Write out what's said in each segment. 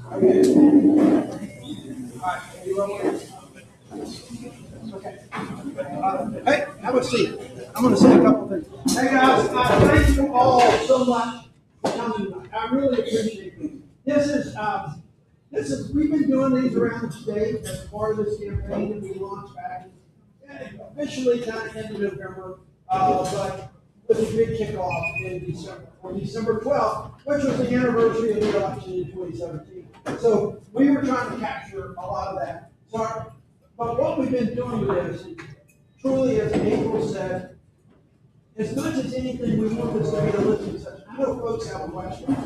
Hey, have a seat. I'm going to say a couple things. Hey guys, thank you all so much for coming tonight. I really appreciate it. We've been doing these around the state as part of this campaign that we launched back officially kind of end of November, but with a big kickoff in December, on December 12th, which was the anniversary of the election in 2017. So we were trying to capture a lot of that. But what we've been doing with this is truly, as April said, as much as anything, we want this to be a listening session. I know folks have a question,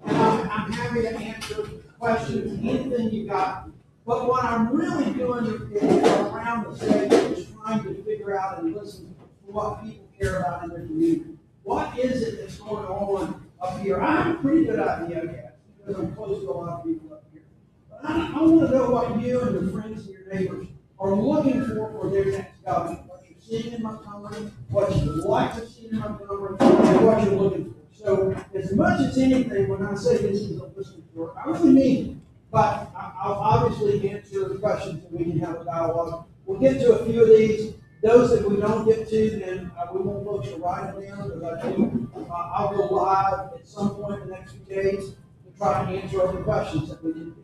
and I'm happy to answer questions, anything you got. But what I'm really doing is around the state is trying to figure out and listen to what people care about in their community. What is it that's going on up here? I have a pretty good idea, I guess, because I'm close to a lot of people up here. But I want to know what you and your friends and your neighbors are looking for their next government. What you're seeing in Montgomery, what you'd like to see in Montgomery, and what you're looking for. So as much as anything, when I say this is a listening tour, I really mean it. But I'll obviously answer the questions and we can have a dialogue. We'll get to a few of these. Those that we don't get to, then we won't folks to write them down, because I think I'll go live at some point in the next few days to try and answer other questions that we didn't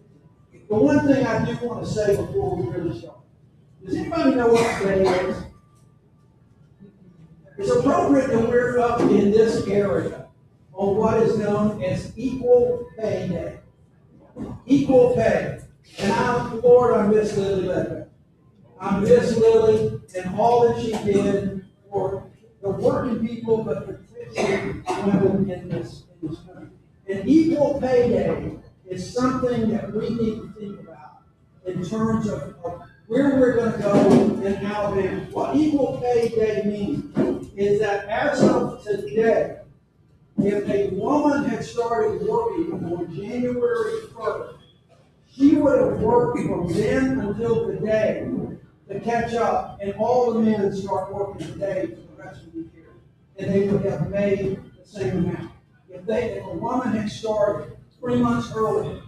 get to. The one thing I do want to say before we really start, does anybody know what today is? It's appropriate that we're up in this area on what is known as Equal Pay Day. Equal pay. And Lord, I miss Lily Ledbetter. I miss Lily and all that she did for the working people, but particularly women in this country. And Equal Pay Day is something that we need to think about in terms of where we're going to go in Alabama. What Equal Pay Day means is that as of today, if a woman had started working on January 1st, she would have worked from then until today to catch up, and all the men start working today for the rest of the year, and they would have made the same amount. If a woman had started 3 months earlier,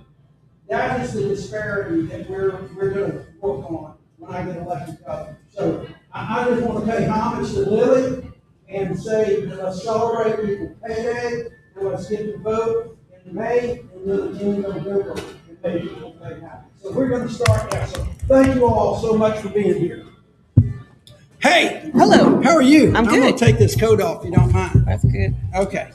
that is the disparity that we're going to work on when I get elected governor. So I just want to pay homage to Lily and say, let's celebrate Equal Pay Day, and let's get the vote in May, and then in November, and make Equal Pay happen. So we're going to start now. So thank you all so much for being here. Hey! Hello. How are you? I'm good. I'm going to take this coat off, if you don't mind. That's good. Okay.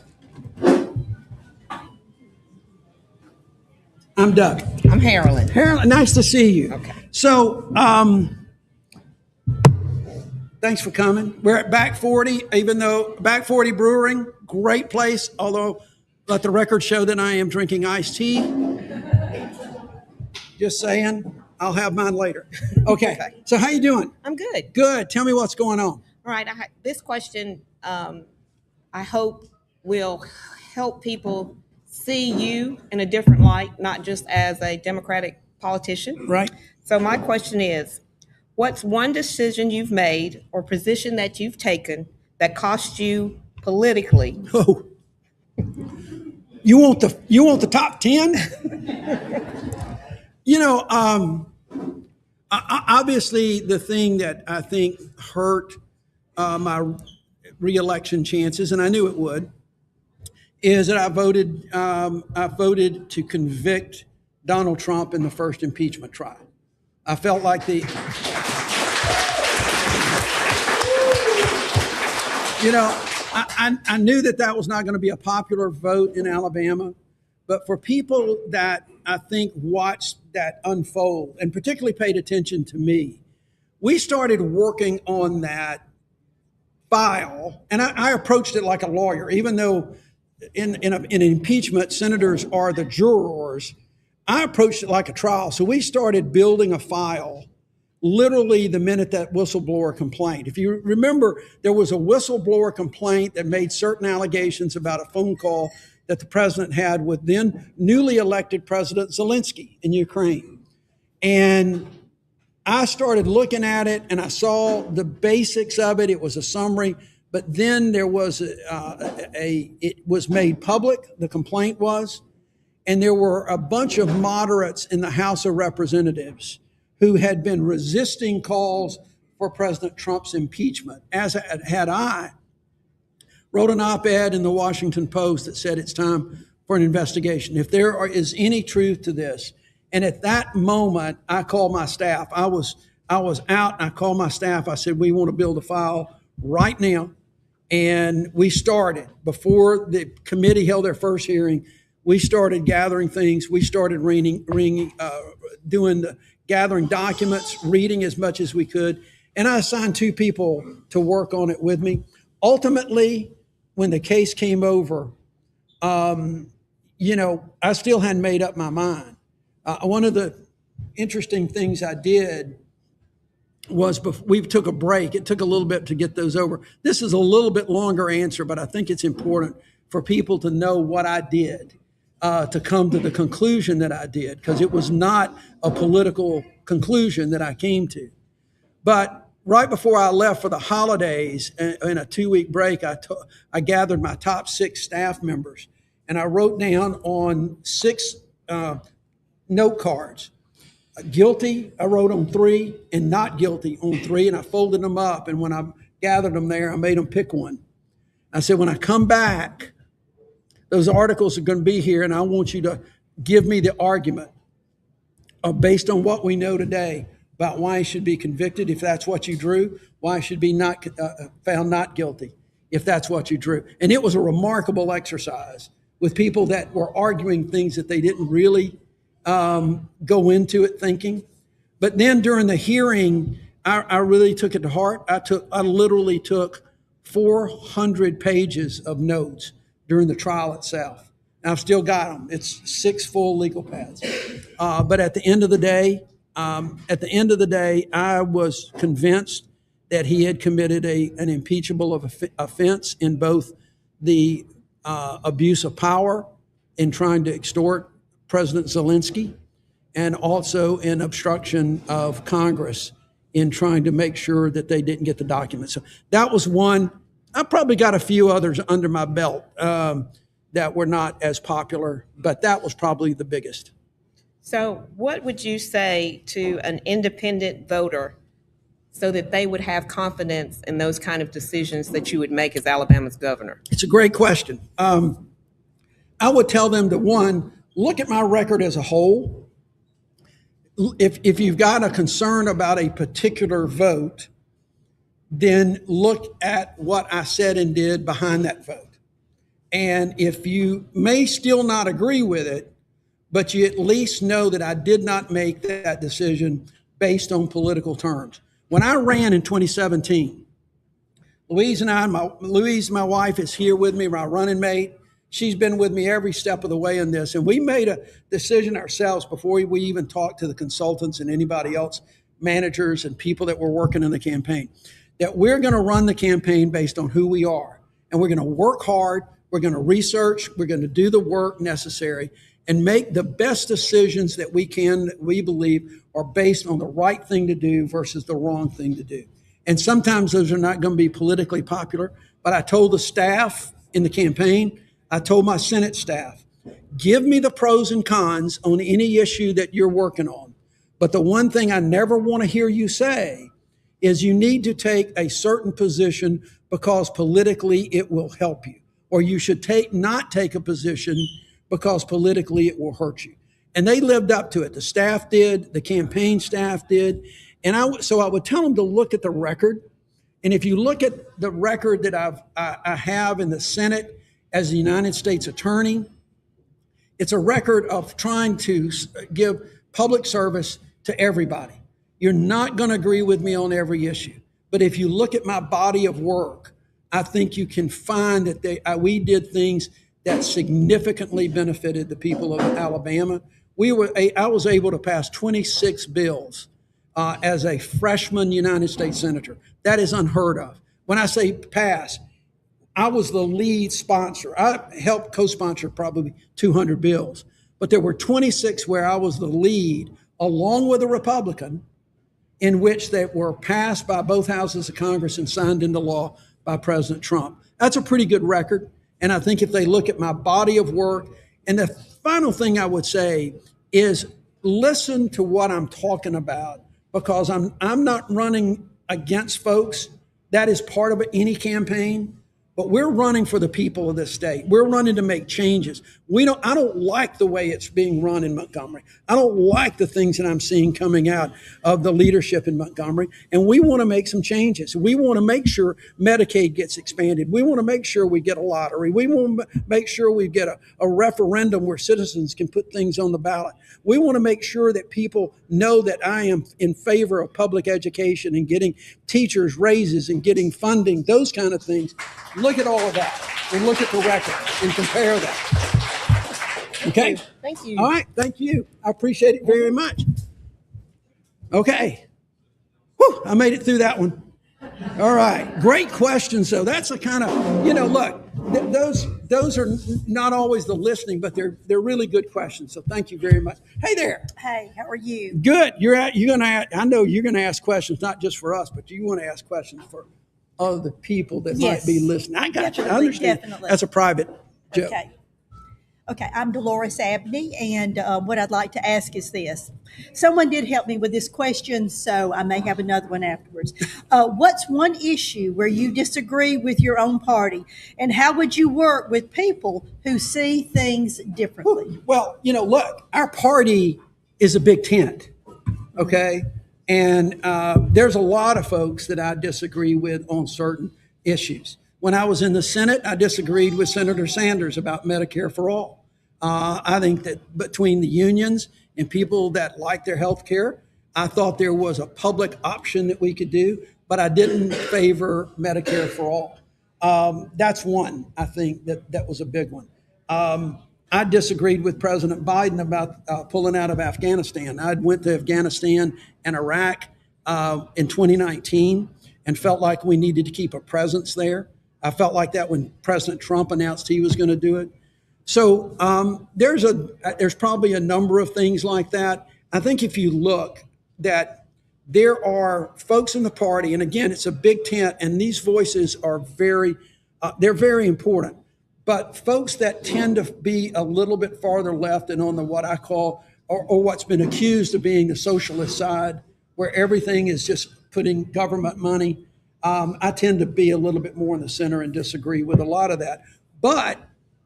I'm Doug. I'm Harlan. Harlan, nice to see you. Okay. So, thanks for coming. We're at Back 40, even though Back 40 Brewing, great place, although let the record show that I am drinking iced tea. Just saying, I'll have mine later. Okay. So how you doing? I'm good. Good. Tell me what's going on. All right. This question, I hope will help people see you in a different light, not just as a Democratic politician. Right. So my question is, what's one decision you've made or position that you've taken that cost you politically? Oh, you want the top 10? Obviously, the thing that I think hurt my reelection chances, and I knew it would, is that I voted to convict Donald Trump in the first impeachment trial. I felt like I knew that was not going to be a popular vote in Alabama, but for people that I think watched that unfold and particularly paid attention to me, we started working on that file, and I approached it like a lawyer, even though in an impeachment, senators are the jurors. I approached it like a trial. So we started building a file literally the minute that whistleblower complaint. If you remember, there was a whistleblower complaint that made certain allegations about a phone call that the president had with then newly elected President Zelensky in Ukraine. And I started looking at it and I saw the basics of it. It was a summary, but then there was it was made public, the complaint was, And there were a bunch of moderates in the House of Representatives who had been resisting calls for President Trump's impeachment, as had I. Wrote an op-ed in the Washington Post that said it's time for an investigation. If there is any truth to this. And at that moment, I called my staff. I was out and I called my staff. I said, we want to build a file right now. And we started, before the committee held their first hearing, we started gathering things. We started gathering documents, reading as much as we could. And I assigned 2 people to work on it with me. Ultimately, when the case came over, I still hadn't made up my mind. One of the interesting things I did was we took a break. It took a little bit to get those over. This is a little bit longer answer, but I think it's important for people to know what I did to come to the conclusion that I did, because it was not a political conclusion that I came to. But right before I left for the holidays, in a 2-week break, I gathered my top 6 staff members, and I wrote down on 6 note cards. Guilty, I wrote on 3, and not guilty on 3, and I folded them up. And when I gathered them there, I made them pick one. I said, when I come back, those articles are going to be here, and I want you to give me the argument based on what we know today about why he should be convicted, if that's what you drew, why he should be not found not guilty, if that's what you drew. And it was a remarkable exercise with people that were arguing things that they didn't really go into it thinking. But then during the hearing, I really took it to heart. I literally took 400 pages of notes during the trial itself. And I've still got them. It's 6 full legal pads. But at the end of the day, I was convinced that he had committed an impeachable offense in both the abuse of power in trying to extort President Zelensky, and also in obstruction of Congress in trying to make sure that they didn't get the documents. So that was one. I probably got a few others under my belt that were not as popular, but that was probably the biggest. So what would you say to an independent voter so that they would have confidence in those kind of decisions that you would make as Alabama's governor? It's a great question. I would tell them to, one, look at my record as a whole. If you've got a concern about a particular vote, then look at what I said and did behind that vote. And if you may still not agree with it, but you at least know that I did not make that decision based on political terms. When I ran in 2017, Louise, my wife, is here with me, my running mate. She's been with me every step of the way in this. And we made a decision ourselves before we even talked to the consultants and anybody else, managers and people that were working in the campaign, that we're going to run the campaign based on who we are. And we're going to work hard. We're going to research. We're going to do the work necessary and make the best decisions that we can, that we believe are based on the right thing to do versus the wrong thing to do. And sometimes those are not going to be politically popular. But I told the staff in the campaign, I told my Senate staff, give me the pros and cons on any issue that you're working on. But the one thing I never want to hear you say is you need to take a certain position because politically it will help you. Or you should not take a position because politically it will hurt you. And they lived up to it. The staff did, the campaign staff did. And so I would tell them to look at the record. And if you look at the record that I have in the Senate as the United States Attorney, it's a record of trying to give public service to everybody. You're not going to agree with me on every issue. But if you look at my body of work, I think you can find that we did things that significantly benefited the people of Alabama. I was able to pass 26 bills as a freshman United States Senator. That is unheard of. When I say pass, I was the lead sponsor. I helped co-sponsor probably 200 bills, but there were 26 where I was the lead, along with a Republican, in which they were passed by both houses of Congress and signed into law by President Trump. That's a pretty good record. And I think if they look at my body of work And the final thing I would say is listen to what I'm talking about, because I'm not running against folks. That is part of any campaign. But we're running for the people of this state. We're running to make changes. I don't like the way it's being run in Montgomery. I don't like the things that I'm seeing coming out of the leadership in Montgomery. And we want to make some changes. We want to make sure Medicaid gets expanded. We want to make sure we get a lottery. We want to make sure we get a referendum where citizens can put things on the ballot. We want to make sure that people know that I am in favor of public education and getting teachers raises and getting funding, those kind of things. Look at all of that and look at the record and compare that. Okay? Thank you. All right. Thank you. I appreciate it very much. Okay. Whew, I made it through that one. All right. Great questions. So that's a kind of, look, those are not always the listening, but they're really good questions. So thank you very much. Hey there. Hey, how are you? Good. I know you're gonna ask questions not just for us, but you want to ask questions for other people that might be listening. I got you. I understand. Definitely. That's a private joke. Okay, I'm Dolores Abney, and what I'd like to ask is this. Someone did help me with this question, so I may have another one afterwards. What's one issue where you disagree with your own party, and how would you work with people who see things differently? Well, look, our party is a big tent, okay? And there's a lot of folks that I disagree with on certain issues. When I was in the Senate, I disagreed with Senator Sanders about Medicare for all. I think that between the unions and people that like their health care, I thought there was a public option that we could do, but I didn't favor Medicare for all. That's one, I think, that was a big one. I disagreed with President Biden about pulling out of Afghanistan. I went to Afghanistan and Iraq in 2019 and felt like we needed to keep a presence there. I felt like that when President Trump announced he was going to do it. So there's probably a number of things like that. I think if you look, that there are folks in the party, and again, it's a big tent, and these voices are they're very important. But folks that tend to be a little bit farther left and on the what I call, or what's been accused of being the socialist side, where everything is just putting government money, I tend to be a little bit more in the center and disagree with a lot of that. But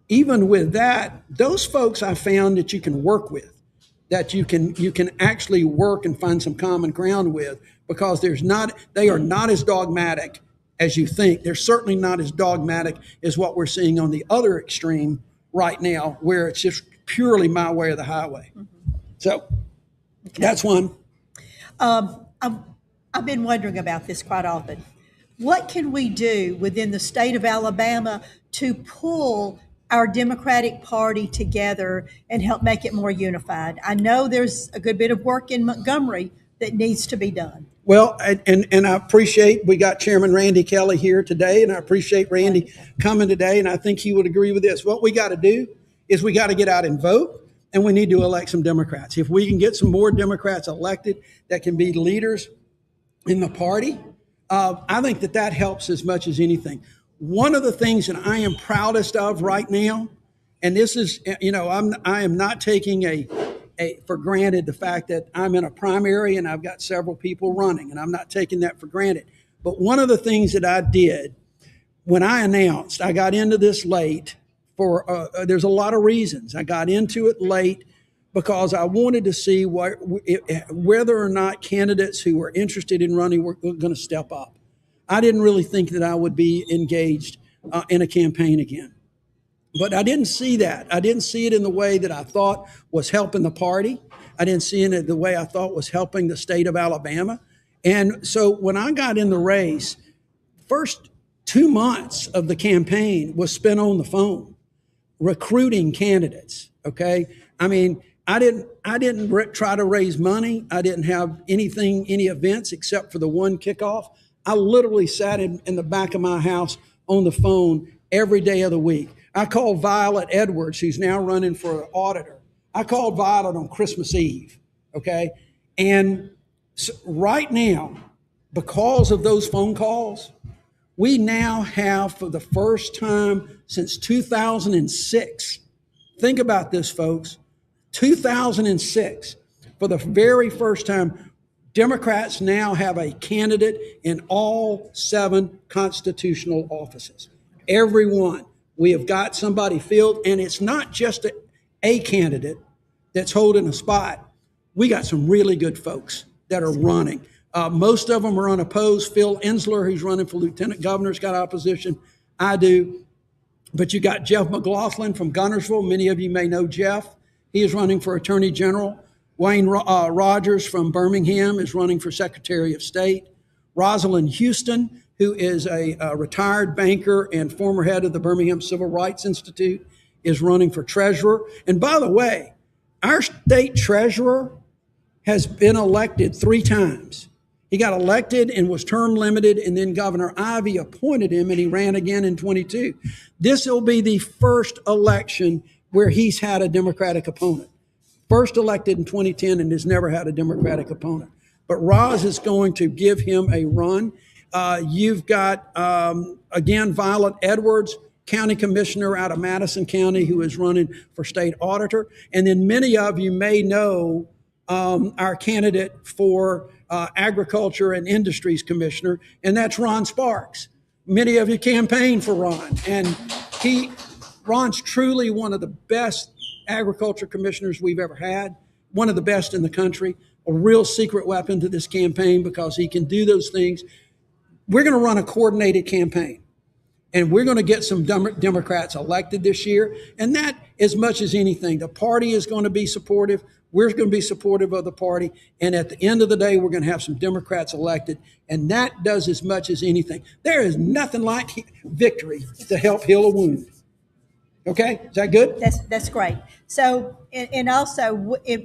even with that, those folks I found that you can work with, that you can actually work and find some common ground with, because they are not as dogmatic as you think. They're certainly not as dogmatic as what we're seeing on the other extreme right now, where it's just purely my way or the highway. Mm-hmm. So that's one. I've been wondering about this quite often. What can we do within the state of Alabama to pull our Democratic Party together and help make it more unified? I know there's a good bit of work in Montgomery that needs to be done. Well, and I appreciate we got Chairman Randy Kelly here today, and I appreciate Randy coming today, and I think he would agree with this. What we got to do is we got to get out and vote, and we need to elect some Democrats. If we can get some more Democrats elected that can be leaders in the party, I think that helps as much as anything. One of the things that I am proudest of right now, and this is, I am not taking for granted the fact that I'm in a primary and I've got several people running, and I'm not taking that for granted. But one of the things that I did when I announced, I got into this late there's a lot of reasons. I got into it late because I wanted to see whether or not candidates who were interested in running were going to step up. I didn't really think that I would be engaged in a campaign again. But I didn't see that. I didn't see it in the way that I thought was helping the party. I didn't see it in the way I thought was helping the state of Alabama. And so when I got in the race, first 2 months of the campaign was spent on the phone, recruiting candidates, okay? I mean, I didn't try to raise money. I didn't have any events except for the one kickoff. I literally sat in the back of my house on the phone every day of the week. I called Violet Edwards, who's now running for auditor. I called Violet on Christmas Eve, okay? And so right now, because of those phone calls, we now have, for the first time since 2006, Think about this, folks. 2006, for the very first time, Democrats now have a candidate in all 7 constitutional offices. Every one. We have got somebody filled, and it's not just a candidate that's holding a spot. We got some really good folks that are running. Most of them are unopposed. Phil Ensler, who's running for lieutenant governor, has got opposition. I do. But you got Jeff McLaughlin from Gunnersville. Many of you may know Jeff. He is running for attorney general. Wayne Rogers from Birmingham is running for Secretary of State. Rosalind Houston, who is a retired banker and former head of the Birmingham Civil Rights Institute, is running for treasurer. And by the way, our state treasurer has been elected 3 times. He got elected and was term limited, and then Governor Ivey appointed him, and he ran again in 22. This will be the first election where he's had a Democratic opponent. First elected in 2010 and has never had a Democratic opponent. But Roz is going to give him a run. You've got, again, Violet Edwards, county commissioner out of Madison County, who is running for state auditor. And then many of you may know our candidate for agriculture and industries commissioner, and that's Ron Sparks. Many of you campaigned for Ron, and Ron's truly one of the best agriculture commissioners we've ever had, one of the best in the country, a real secret weapon to this campaign because he can do those things. We're going to run a coordinated campaign, and we're going to get some Democrats elected this year. And that, as much as anything, the party is going to be supportive. We're going to be supportive of the party. And at the end of the day, we're going to have some Democrats elected. And that does as much as anything. There is nothing like victory to help heal a wound. Okay, is that good? That's great. So, and also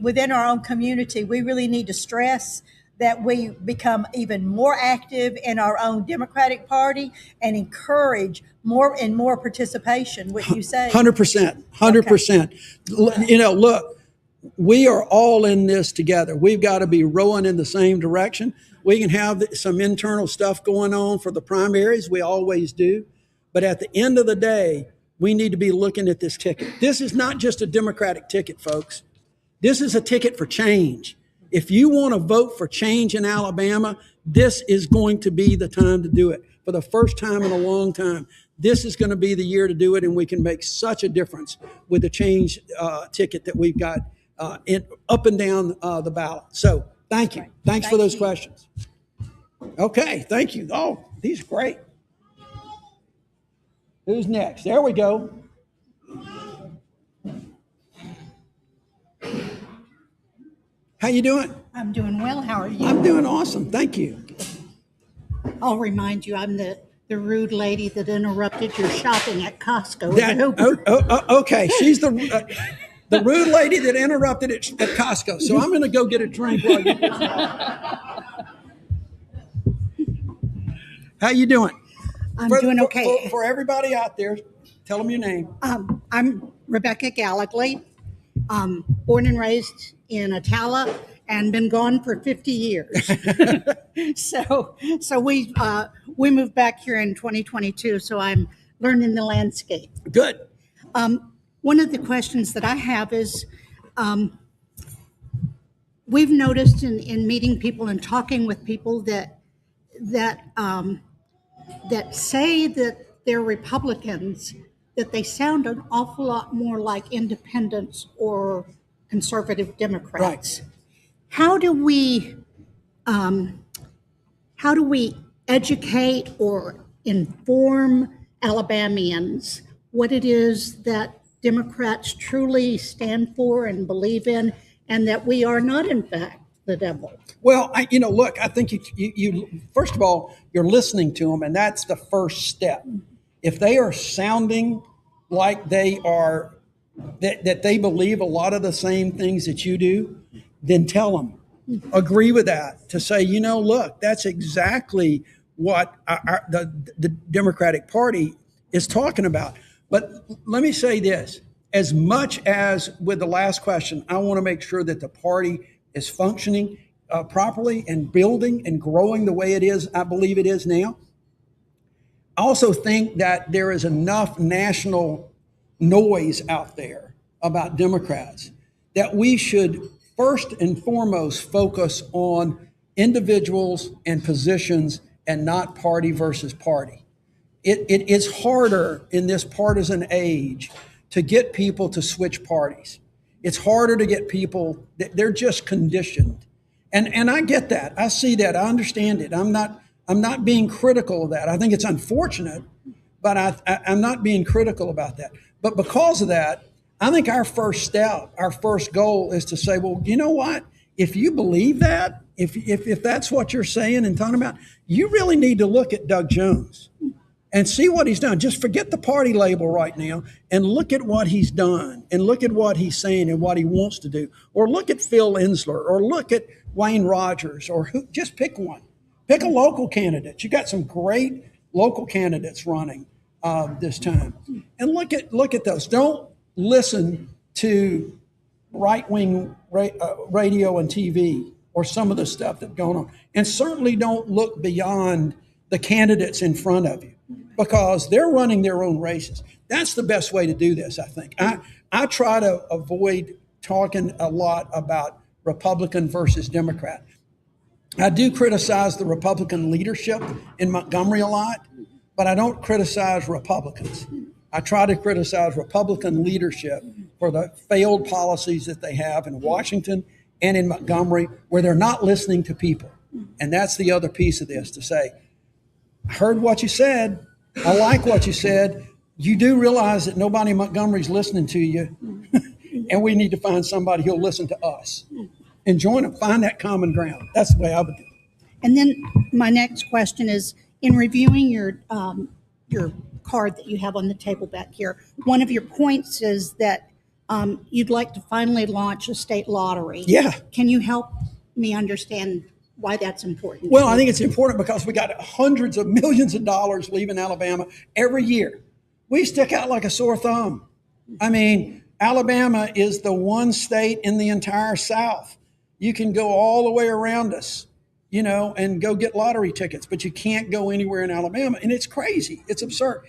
within our own community, we really need to stress that we become even more active in our own Democratic Party and encourage more and more participation. What you say? 100%, 100%. You know, look, we are all in this together. We've got to be rowing in the same direction. We can have some internal stuff going on for the primaries. We always do. But at the end of the day, we need to be looking at this ticket. This is not just a Democratic ticket, folks. This is a ticket for change. If you want to vote for change in Alabama, this is going to be the time to do it. For the first time in a long time, this is going to be the year to do it, and we can make such a difference with the change ticket that we've got up and down the ballot. So thank you. Thanks for those questions. Okay, thank you. Oh, these are great. Who's next? There we go. How you doing? I'm doing well. How are you? I'm doing awesome. Thank you. I'll remind you, I'm the rude lady that interrupted your shopping at Costco. Okay, she's the rude lady that interrupted it at Costco. So I'm going to go get a drink while you. How you doing? I'm doing okay. For everybody out there, tell them your name. I'm Rebecca Gallagly, born and raised in Attala and been gone for 50 years. So we moved back here in 2022. So I'm learning the landscape. Good. One of the questions that I have is, we've noticed in meeting people and talking with people that say that they're Republicans, that they sound an awful lot more like independents or conservative Democrats. Right. How do we educate or inform Alabamians what it is that Democrats truly stand for and believe in, and that we are not, in fact, the devil? Well, look, I think you first of all, you're listening to them, and that's the first step. If they are sounding like they are, that they believe a lot of the same things that you do, then tell them, agree with that, to say, look, that's exactly what the Democratic Party is talking about. But let me say this, as much as with the last question, I want to make sure that the party is functioning properly and building and growing the way it is, I believe it is now. I also think that there is enough national noise out there about Democrats, that we should first and foremost focus on individuals and positions and not party versus party. It is harder in this partisan age to get people to switch parties. It's harder to get people, they're just conditioned. And I get that. I see that. I understand it. I'm not being critical of that. I think it's unfortunate, but I'm not being critical about that. But because of that, I think our first step, our first goal is to say, well, you know what? If you believe that, if that's what you're saying and talking about, you really need to look at Doug Jones and see what he's done. Just forget the party label right now and look at what he's done and look at what he's saying and what he wants to do. Or look at Phil Insler or look at Wayne Rogers or just pick one. Pick a local candidate. You got some great local candidates running this time. And look at those. Don't listen to right-wing radio and TV or some of the stuff that's going on. And certainly don't look beyond the candidates in front of you because they're running their own races. That's the best way to do this, I think. I try to avoid talking a lot about Republican versus Democrat. I do criticize the Republican leadership in Montgomery a lot, but I don't criticize Republicans. I try to criticize Republican leadership for the failed policies that they have in Washington and in Montgomery, where they're not listening to people. And that's the other piece of this, to say, I heard what you said. I like what you said. You do realize that nobody in Montgomery's listening to you, and we need to find somebody who'll listen to us. And join them, find that common ground. That's the way I would do it. And then my next question is, in reviewing your card that you have on the table back here, one of your points is that you'd like to finally launch a state lottery. Yeah. Can you help me understand why that's important? Well, I think it's important because we got hundreds of millions of dollars leaving Alabama every year. We stick out like a sore thumb. I mean, Alabama is the one state in the entire South. You can go all the way around us, and go get lottery tickets, but you can't go anywhere in Alabama. And it's crazy. It's absurd.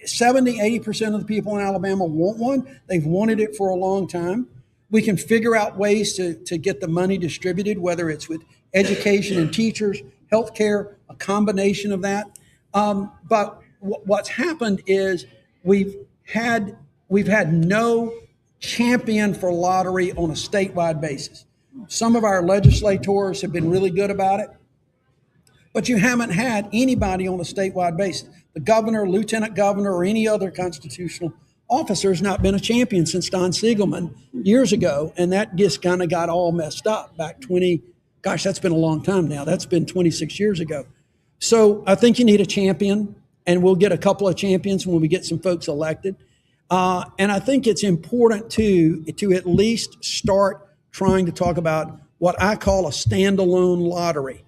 70-80% of the people in Alabama want one. They've wanted it for a long time. We can figure out ways to get the money distributed, whether it's with education and teachers, healthcare, a combination of that. But what's happened is we've had no champion for lottery on a statewide basis. Some of our legislators have been really good about it, but you haven't had anybody on a statewide basis. The governor, lieutenant governor, or any other constitutional officer has not been a champion since Don Siegelman years ago, and that just kind of got all messed up back that's been a long time now. That's been 26 years ago. So I think you need a champion, and we'll get a couple of champions when we get some folks elected. And I think it's important to at least start trying to talk about what I call a standalone lottery.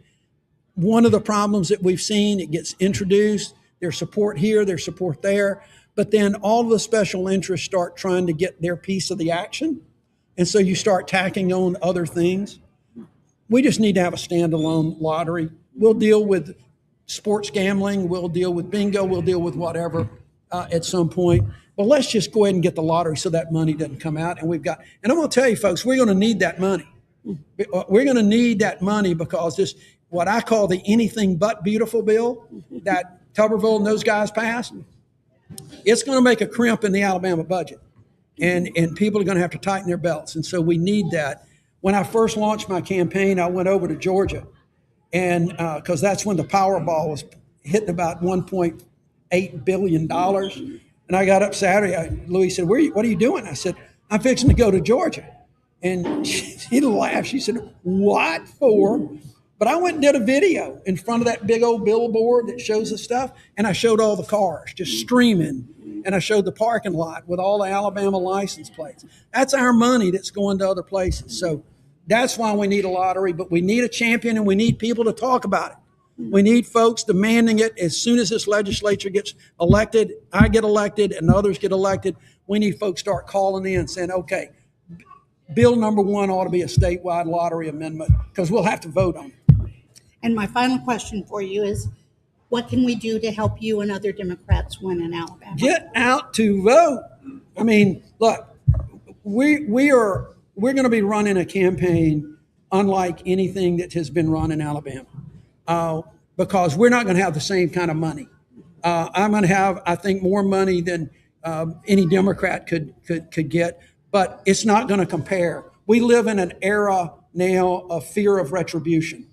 One of the problems that we've seen, it gets introduced, there's support here, there's support there, but then all of the special interests start trying to get their piece of the action. And so you start tacking on other things. We just need to have a standalone lottery. We'll deal with sports gambling, we'll deal with bingo, we'll deal with whatever at some point. But let's just go ahead and get the lottery so that money doesn't come out. And I'm going to tell you, folks, we're going to need that money. We're going to need that money because this, what I call the anything but beautiful bill that Tuberville and those guys passed, it's going to make a crimp in the Alabama budget. And people are going to have to tighten their belts. And so we need that. When I first launched my campaign, I went over to Georgia, and because that's when the Powerball was hitting about $1.8 billion. And I got up Saturday. Louis said, what are you doing? I said, I'm fixing to go to Georgia. And she laughed. She said, what for? But I went and did a video in front of that big old billboard that shows the stuff. And I showed all the cars just streaming. And I showed the parking lot with all the Alabama license plates. That's our money that's going to other places. So that's why we need a lottery. But we need a champion, and we need people to talk about it. We need folks demanding it as soon as this legislature gets elected, I get elected, and others get elected. We need folks start calling in saying, okay, bill number 1 ought to be a statewide lottery amendment because we'll have to vote on it. And my final question for you is, what can we do to help you and other Democrats win in Alabama? Get out to vote. I mean, look, we're going to be running a campaign unlike anything that has been run in Alabama, because we're not going to have the same kind of money. I'm going to have, I think, more money than any Democrat could get, but it's not going to compare. We live in an era now of fear of retribution.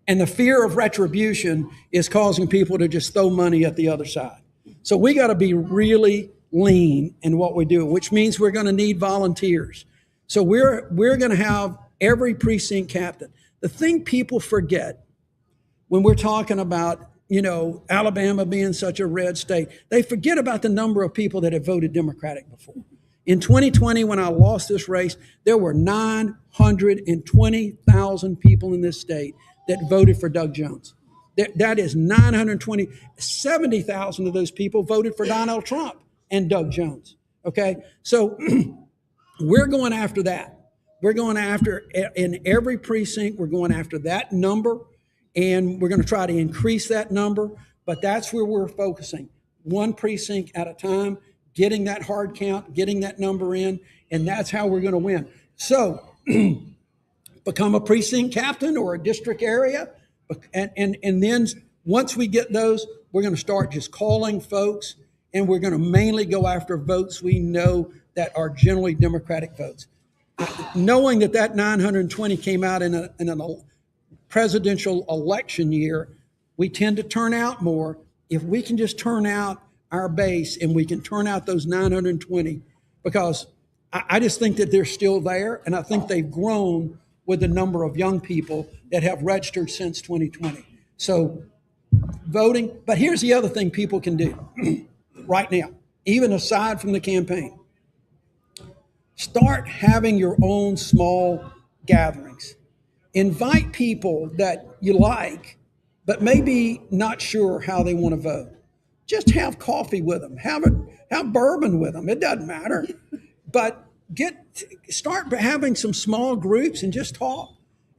And the fear of retribution is causing people to just throw money at the other side. So we got to be really lean in what we do, which means we're going to need volunteers. So we're going to have every precinct captain. The thing people forget when we're talking about, Alabama being such a red state, they forget about the number of people that have voted Democratic before. In 2020, when I lost this race, there were 920,000 people in this state that voted for Doug Jones. That is 920, 70,000 of those people voted for Donald Trump and Doug Jones. Okay, so we're going after that. We're going after, in every precinct, we're going after that number, and we're going to try to increase that number, but that's where we're focusing. One precinct at a time, getting that hard count, getting that number in, and that's how we're going to win. So become a precinct captain or a district area, and then once we get those, we're going to start just calling folks, and we're going to mainly go after votes we know that are generally Democratic votes. Knowing that 920 came out in a presidential election year, we tend to turn out more. If we can just turn out our base and we can turn out those 920, because I just think that they're still there, and I think they've grown with the number of young people that have registered since 2020. So voting, but here's the other thing people can do right now, even aside from the campaign. Start having your own small gatherings. Invite people that you like, but maybe not sure how they want to vote. Just have coffee with them, have bourbon with them. It doesn't matter, but start having some small groups and just talk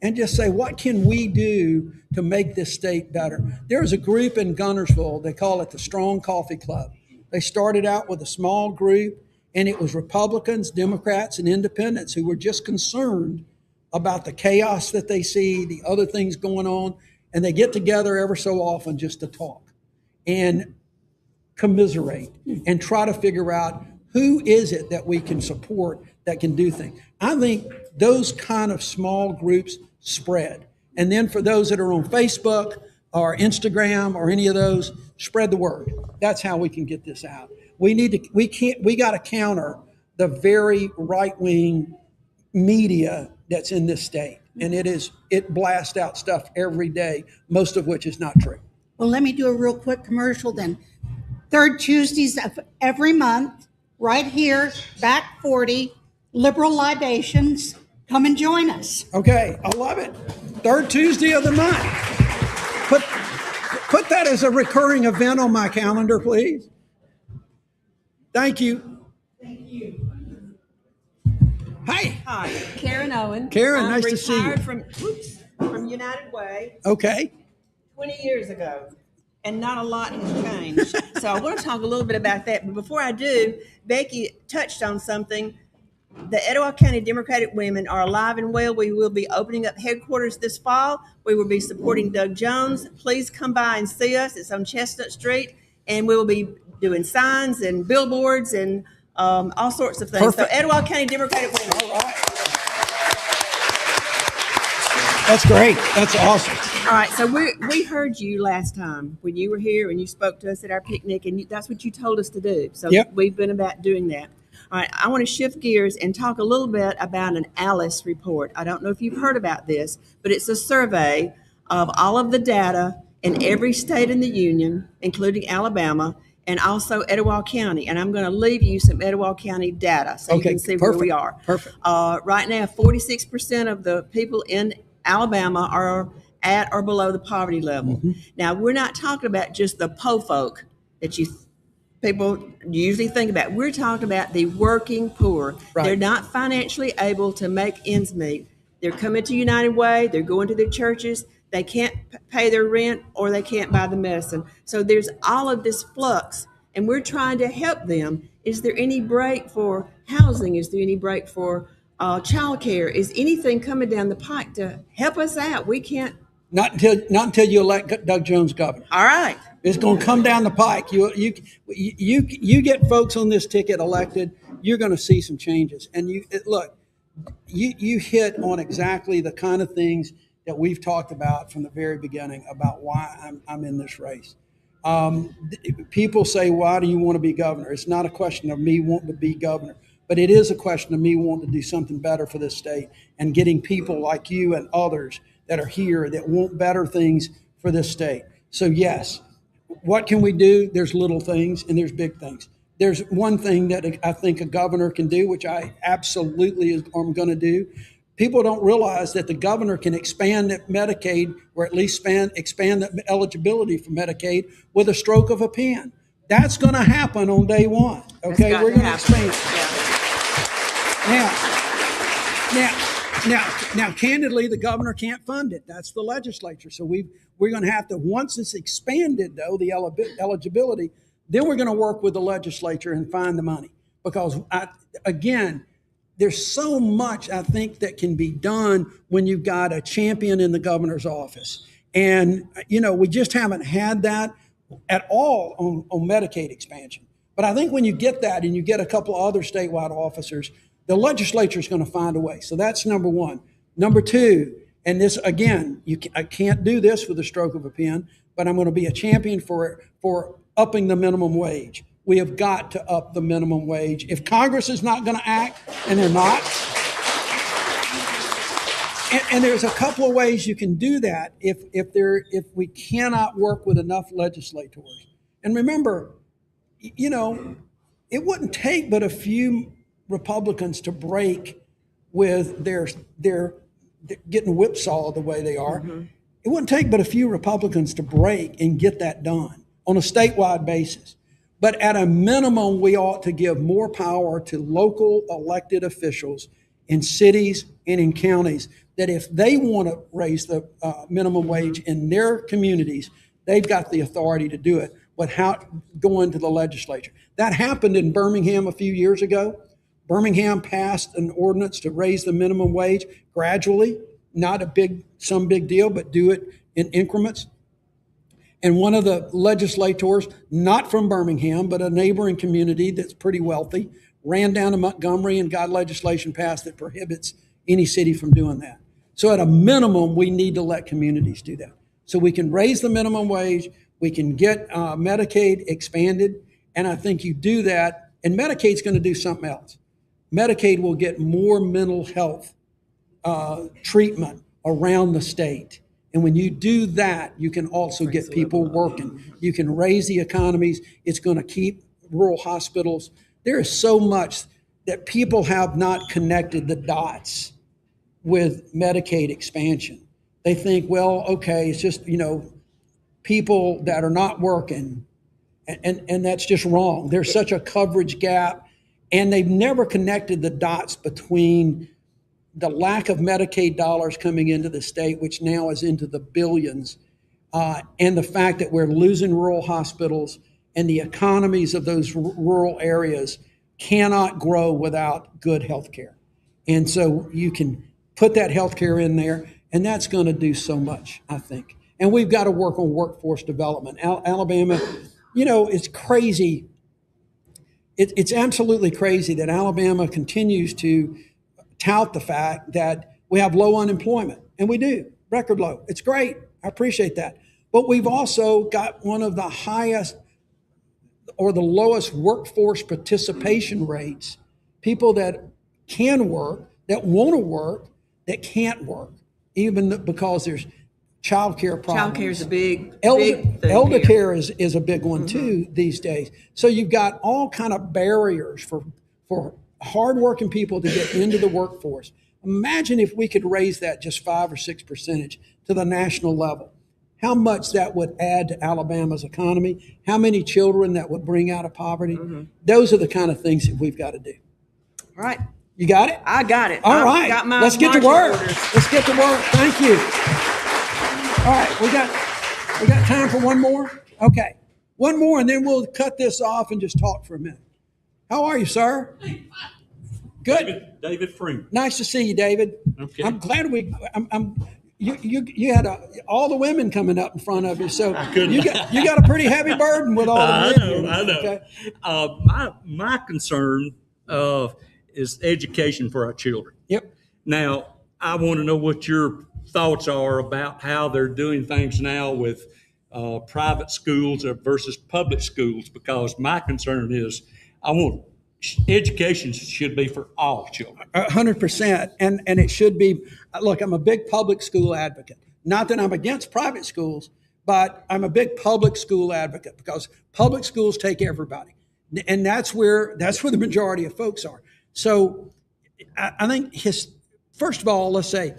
and just say, what can we do to make this state better? There's a group in Guntersville, they call it the Strong Coffee Club. They started out with a small group, and it was Republicans, Democrats, and independents who were just concerned about the chaos that they see, the other things going on, and they get together ever so often just to talk and commiserate and try to figure out who is it that we can support that can do things. I think those kind of small groups spread. And then for those that are on Facebook or Instagram or any of those, spread the word. That's how we can get this out. We got to counter the very right-wing media that's in this state. And it blasts out stuff every day, most of which is not true. Well, let me do a real quick commercial then. Third Tuesdays of every month, right here, back 40, Liberal Libations. Come and join us. Okay, I love it. Third Tuesday of the month. Put that as a recurring event on my calendar, please. Thank you. Hi. Hi, Karen Owen. Karen, I'm nice to see you. retired from United Way Okay. 20 years ago, and not a lot has changed. So I want to talk a little bit about that. But before I do, Becky touched on something. The Etowah County Democratic Women are alive and well. We will be opening up headquarters this fall. We will be supporting Doug Jones. Please come by and see us. It's on Chestnut Street, and we will be doing signs and billboards and all sorts of things. Perfect. So Etowah County Democratic Women. All right. That's great. That's awesome. All right, so we heard you last time when you were here and you spoke to us at our picnic, and that's what you told us to do. So Yep. We've been about doing that. All right, I want to shift gears and talk a little bit about an ALICE report. I don't know if you've heard about this, but it's a survey of all of the data in every state in the union, including Alabama, and also Etowah County. And I'm going to leave you some Etowah County data so you Okay, can see where we perfect, are. perfect. Right now, 46% of the people in Alabama are at or below the poverty level. Mm-hmm. Now, we're not talking about just the po folk that people usually think about. We're talking about the working poor. Right. They're not financially able to make ends meet. They're coming to United Way. They're going to their churches. They can't pay their rent or they can't buy the medicine. So there's all of this flux. and we're trying to help them. Is there any break for housing? Is there any break for childcare? Is anything coming down the pike to help us out? We can't. Not until you elect Doug Jones governor. All right. It's going to come down the pike. You get folks on this ticket elected, you're going to see some changes. And you hit on exactly the kind of things that we've talked about from the very beginning about why I'm in this race. People say, why do you want to be governor? It's not a question of me wanting to be governor, but it is a question of me wanting to do something better for this state and getting people like you and others that are here that want better things for this state. So yes, what can we do? There's little things and there's big things. There's one thing that I think a governor can do, which I absolutely am going to do. People don't realize that the governor can expand Medicaid, or at least expand the eligibility for Medicaid with a stroke of a pen. That's going to happen on day one. Okay, we're going to expand. Now, candidly, the governor can't fund it. That's the legislature. So we're going to have to, once it's expanded, though, the eligibility, then we're going to work with the legislature and find the money. Because, again, there's so much, I think, that can be done when you've got a champion in the governor's office. And, we just haven't had that at all on Medicaid expansion. But I think when you get that and you get a couple of other statewide officers, the legislature is going to find a way. So that's number one. Number two, and this, again, I can't do this with a stroke of a pen, but I'm going to be a champion for upping the minimum wage. We have got to up the minimum wage. If Congress is not going to act, and they're not, and there's a couple of ways you can do that if we cannot work with enough legislators. And remember, it wouldn't take but a few Republicans to break with their getting whipsawed the way they are. Mm-hmm. It wouldn't take but a few Republicans to break and get that done on a statewide basis. But at a minimum, we ought to give more power to local elected officials in cities and in counties, that if they want to raise the minimum wage in their communities, they've got the authority to do it without going to the legislature. That happened in Birmingham a few years ago. Birmingham passed an ordinance to raise the minimum wage gradually, not some big deal, but do it in increments. And one of the legislators, not from Birmingham, but a neighboring community that's pretty wealthy, ran down to Montgomery and got legislation passed that prohibits any city from doing that. So at a minimum, we need to let communities do that. So we can raise the minimum wage, we can get Medicaid expanded, and I think you do that, and Medicaid's going to do something else. Medicaid will get more mental health treatment around the state. And when you do that, you can also get people working. You can raise the economies. It's going to keep rural hospitals. There is so much that people have not connected the dots with Medicaid expansion. They think, well, okay, it's just, people that are not working. And that's just wrong. There's such a coverage gap. And they've never connected the dots between the lack of Medicaid dollars coming into the state, which now is into the billions, and the fact that we're losing rural hospitals and the economies of those rural areas cannot grow without good health care. And so you can put that health care in there, and that's going to do so much, I think. And we've got to work on workforce development. Alabama, it's crazy. It's absolutely crazy that Alabama continues to tout the fact that we have low unemployment, and we do, record low. It's great. I appreciate that. But we've also got one of the highest or the lowest workforce participation rates, people that can work, that want to work, that can't work, even because there's child care problems. Child care is a big elder care is a big one too these days. So you've got all kind of barriers for hardworking people to get into the workforce. Imagine if we could raise that just 5 or 6% to the national level. How much that would add to Alabama's economy, how many children that would bring out of poverty. Those are the kind of things that we've got to do. All right. You got it? I got it. All right. Got my Let's get to work. orders. Let's get to work. Thank you. All right. We got time for one more? Okay. One more, and then we'll cut this off and just talk for a minute. How are you, sir? Good. David Freeman. Nice to see you, David. Okay. I'm glad you had all the women coming up in front of you, so you got a pretty heavy burden with all the women. I know. Okay? My concern is education for our children. Yep. Now, I want to know what your thoughts are about how they're doing things now with private schools versus public schools, because my concern is education should be for all children. 100%, and it should be. Look, I'm a big public school advocate. Not that I'm against private schools, but I'm a big public school advocate because public schools take everybody, and that's where the majority of folks are. So, I think first of all, let's say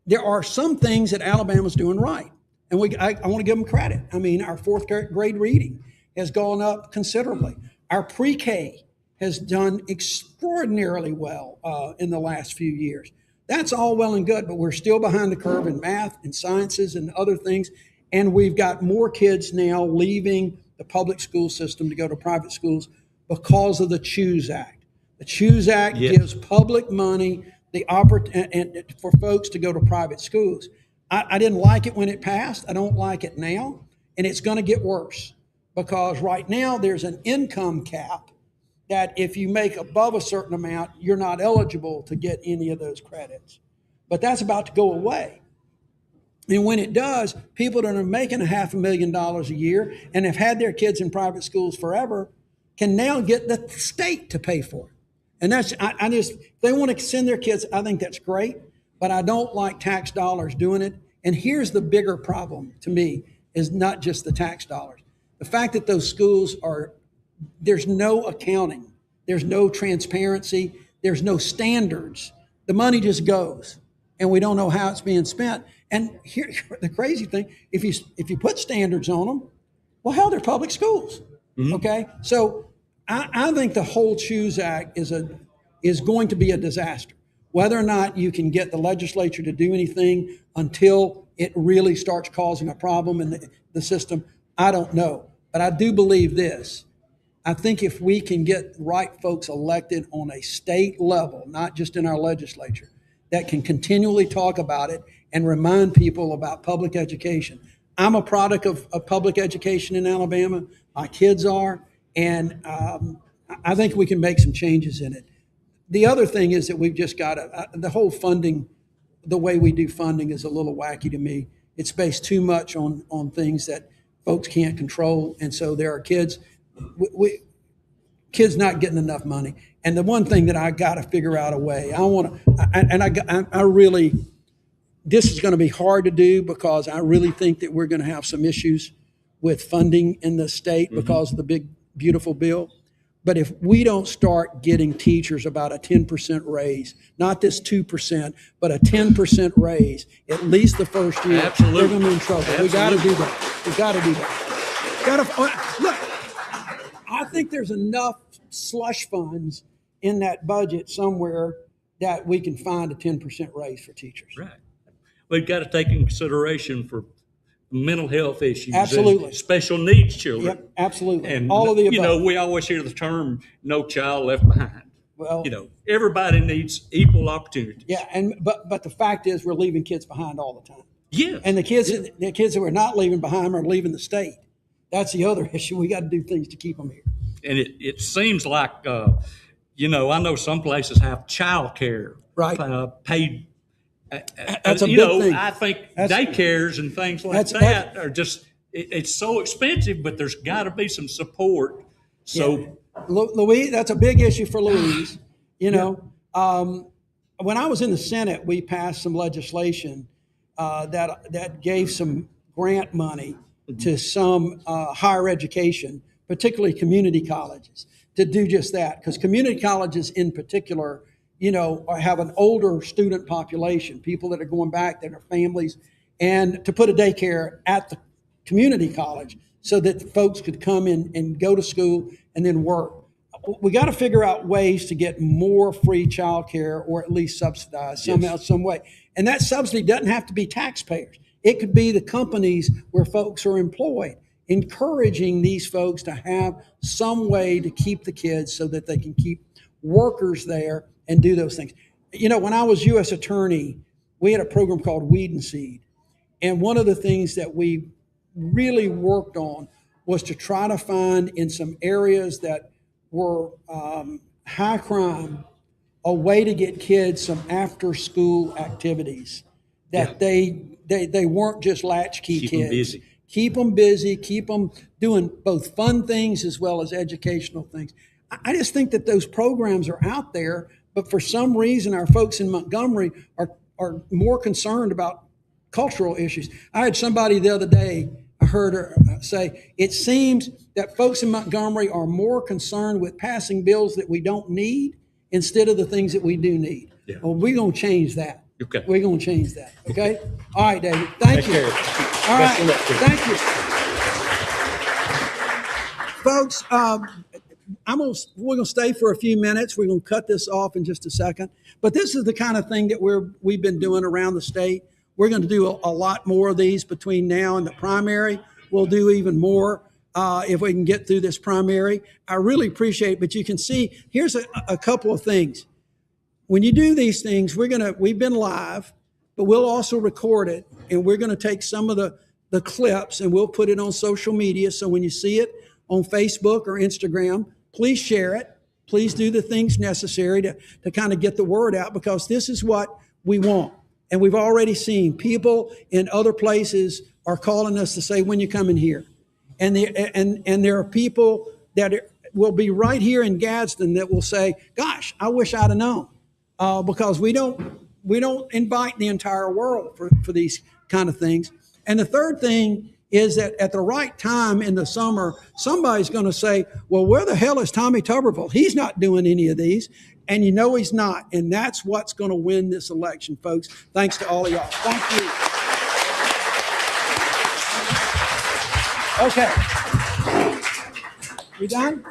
there are some things that Alabama's doing right, and I want to give them credit. I mean, our fourth grade reading has gone up considerably. Our pre-K has done extraordinarily well in the last few years. That's all well and good, but we're still behind the curve in math and sciences and other things. And we've got more kids now leaving the public school system to go to private schools because of the CHOOSE Act. The CHOOSE Act gives public money the opportunity for folks to go to private schools. I didn't like it when it passed. I don't like it now. And it's going to get worse because right now there's an income cap that if you make above a certain amount, you're not eligible to get any of those credits. But that's about to go away. And when it does, people that are making $500,000 a year and have had their kids in private schools forever can now get the state to pay for it. And that's, if they want to send their kids, I think that's great, but I don't like tax dollars doing it. And here's the bigger problem to me is not just the tax dollars. The fact that those schools there's no accounting, there's no transparency, there's no standards. The money just goes, and we don't know how it's being spent. And here, the crazy thing: if you put standards on them, well, hell, they're public schools. Mm-hmm. Okay, so I think the whole CHOOSE Act is going to be a disaster. Whether or not you can get the legislature to do anything until it really starts causing a problem in the system, I don't know. But I do believe this. I think if we can get right folks elected on a state level, not just in our legislature, that can continually talk about it and remind people about public education. I'm a product of public education in Alabama. My kids are, and I think we can make some changes in it. The other thing is that we've just got the whole funding, the way we do funding is a little wacky to me. It's based too much on things that folks can't control, and so there are kids not getting enough money. And the one thing that I got to figure out a way, this is going to be hard to do because I really think that we're going to have some issues with funding in the state because of the big, beautiful bill. But if we don't start getting teachers about a 10% raise, not this 2%, but a 10% raise, at least the first year, Absolutely. They're going to be in trouble. Absolutely. We got to do that. We got to do that. Look, I think there's enough slush funds in that budget somewhere that we can find a 10% raise for teachers. Right. We've got to take in consideration for mental health issues. Absolutely. And special needs children. Yep, absolutely. And, all of the above. you know, we always hear the term "no child left behind." Well, you know, everybody needs equal opportunities. yeah, but the fact is we're leaving kids behind all the time. Yeah. And the kids that we're not leaving behind are leaving the state. That's the other issue. We got to do things to keep them here. And it seems like, you know, I know some places have child care Right. paid. That's a you big know, thing. I think That's- daycares and things like That's- that are just, it's so expensive, but there's got to be some support. So, Louise, that's a big issue for Louise. You know, when I was in the Senate, we passed some legislation that gave some grant money to some higher education, particularly community colleges, to do just that. Because community colleges in particular, you know, have an older student population, people that are going back, that are families, and to put a daycare at the community college so that folks could come in and go to school and then work. We got to figure out ways to get more free childcare, or at least subsidized somehow, some way. And that subsidy doesn't have to be taxpayers. It could be the companies where folks are employed encouraging these folks to have some way to keep the kids so that they can keep workers there and do those things. You know, when I was U.S. Attorney, we had a program called Weed and Seed. And one of the things that we really worked on was to try to find in some areas that were high crime, a way to get kids some after school activities that they weren't just latchkey Keep kids. 'em busy. Keep them busy, keep them doing both fun things as well as educational things. I just think that those programs are out there, but for some reason, our folks in Montgomery are more concerned about cultural issues. I had somebody the other day, I heard her say, it seems that folks in Montgomery are more concerned with passing bills that we don't need instead of the things that we do need. Yeah. Well, we're going to change that. Okay. We're going to change that. Okay? All right, David. Thank you. care. All right. Best of luck to you. Thank you. Folks, we're going to stay for a few minutes. We're going to cut this off in just a second. But this is the kind of thing that we've been doing around the state. We're going to do a lot more of these between now and the primary. We'll do even more if we can get through this primary. I really appreciate it. But you can see, here's a couple of things. When you do these things, we've been live, but we'll also record it, and we're going to take some of the clips and we'll put it on social media. So when you see it on Facebook or Instagram, please share it. Please do the things necessary to kind of get the word out, because this is what we want. And we've already seen people in other places are calling us to say, when you come in here. And there are people that will be right here in Gadsden that will say, gosh, I wish I'd have known. Because we don't invite the entire world for these kind of things. And the third thing is that at the right time in the summer, somebody's going to say, well, where the hell is Tommy Tuberville? He's not doing any of these. And you know he's not. And that's what's going to win this election, folks. Thanks to all of y'all. Thank you. Okay. We done?